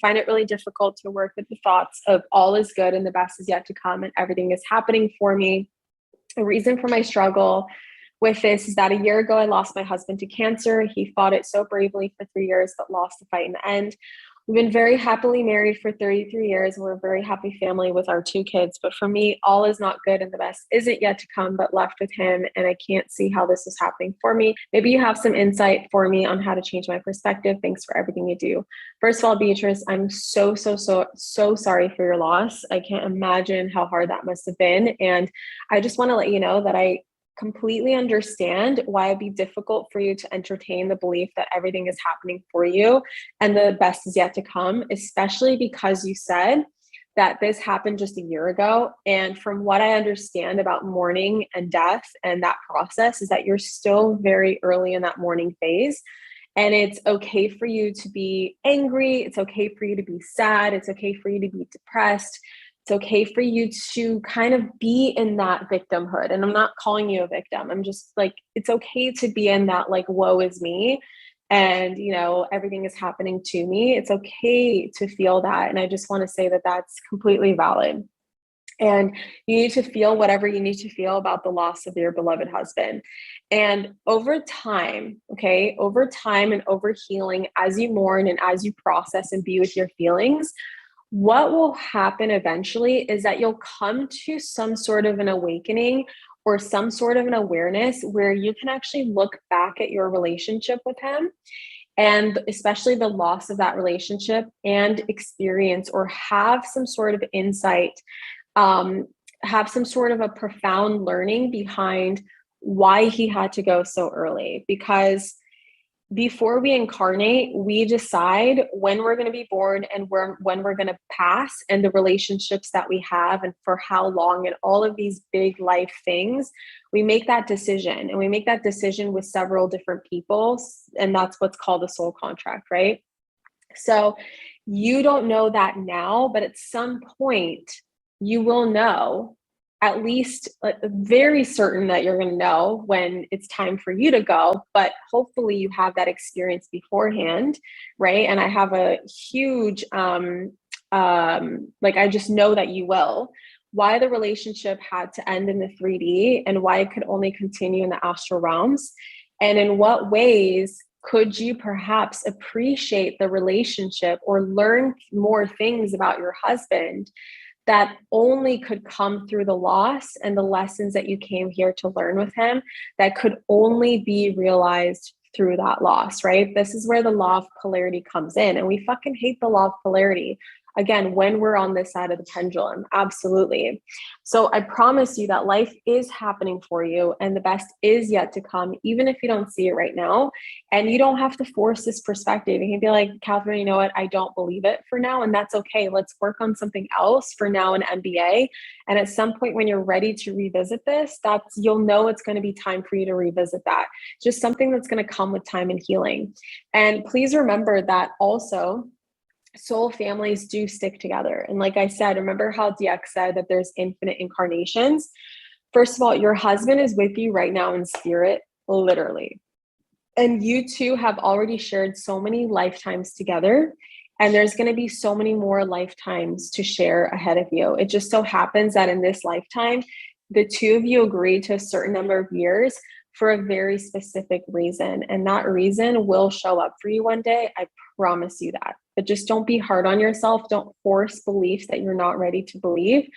find it really difficult to work with the thoughts of all is good and the best is yet to come and everything is happening for me. The reason for my struggle with this is that a year ago, I lost my husband to cancer. He fought it so bravely for 3 years, but lost the fight in the end. We've been very happily married for 33 years. We're a very happy family with our 2 kids. But for me, all is not good and the best isn't yet to come, but left with him. And I can't see how this is happening for me. Maybe you have some insight for me on how to change my perspective. Thanks for everything you do. First of all, Beatrice, I'm so sorry for your loss. I can't imagine how hard that must have been. And I just want to let you know that I completely understand why it'd be difficult for you to entertain the belief that everything is happening for you and the best is yet to come, especially because you said that this happened just a year ago. And from what I understand about mourning and death and that process is that you're still very early in that mourning phase. And it's okay for you to be angry. It's okay for you to be sad. It's okay for you to be depressed. It's okay for you to kind of be in that victimhood. And I'm not calling you a victim. I'm just like, it's okay to be in that like, woe is me. And, everything is happening to me. It's okay to feel that. And I just want to say that that's completely valid. And you need to feel whatever you need to feel about the loss of your beloved husband. And over time and over healing, as you mourn and as you process and be with your feelings, what will happen eventually is that you'll come to some sort of an awakening or some sort of an awareness where you can actually look back at your relationship with him and especially the loss of that relationship and experience or have some sort of insight, have some sort of a profound learning behind why he had to go so early. Because before we incarnate, we decide when we're going to be born and when we're going to pass and the relationships that we have and for how long and all of these big life things. We make that decision and we make that decision with several different people. And that's what's called a soul contract, right? So you don't know that now, but at some point you will know, at least very certain that you're going to know when it's time for you to go, but hopefully you have that experience beforehand, right? And I have a huge, I just know that you will, why the relationship had to end in the 3D and why it could only continue in the astral realms. And in what ways could you perhaps appreciate the relationship or learn more things about your husband that only could come through the loss and the lessons that you came here to learn with him that could only be realized through that loss, right? This is where the law of polarity comes in. And we fucking hate the law of polarity. Again, when we're on this side of the pendulum, absolutely. So I promise you that life is happening for you and the best is yet to come, even if you don't see it right now. And you don't have to force this perspective. You can be like, Catherine, you know what? I don't believe it for now. And that's okay. Let's work on something else for now in MBA. And at some point when you're ready to revisit this, you'll know it's going to be time for you to revisit that. Just something that's going to come with time and healing. And please remember that also, soul families do stick together. And like I said, remember how DX said that there's infinite incarnations? First of all, your husband is with you right now in spirit, literally. And you two have already shared so many lifetimes together. And there's going to be so many more lifetimes to share ahead of you. It just so happens that in this lifetime, the two of you agreed to a certain number of years for a very specific reason. And that reason will show up for you one day. I promise you that. But just don't be hard on yourself. Don't force beliefs that you're not ready to believe.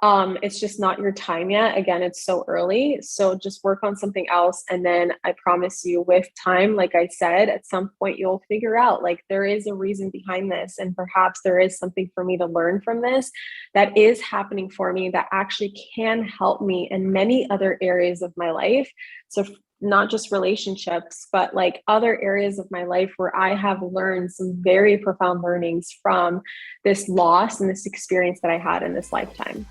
It's just not your time yet. Again, it's so early. So just work on something else. And then I promise you with time, like I said, at some point you'll figure out like there is a reason behind this. And perhaps there is something for me to learn from this that is happening for me that actually can help me in many other areas of my life. So not just relationships, but like other areas of my life where I have learned some very profound learnings from this loss and this experience that I had in this lifetime.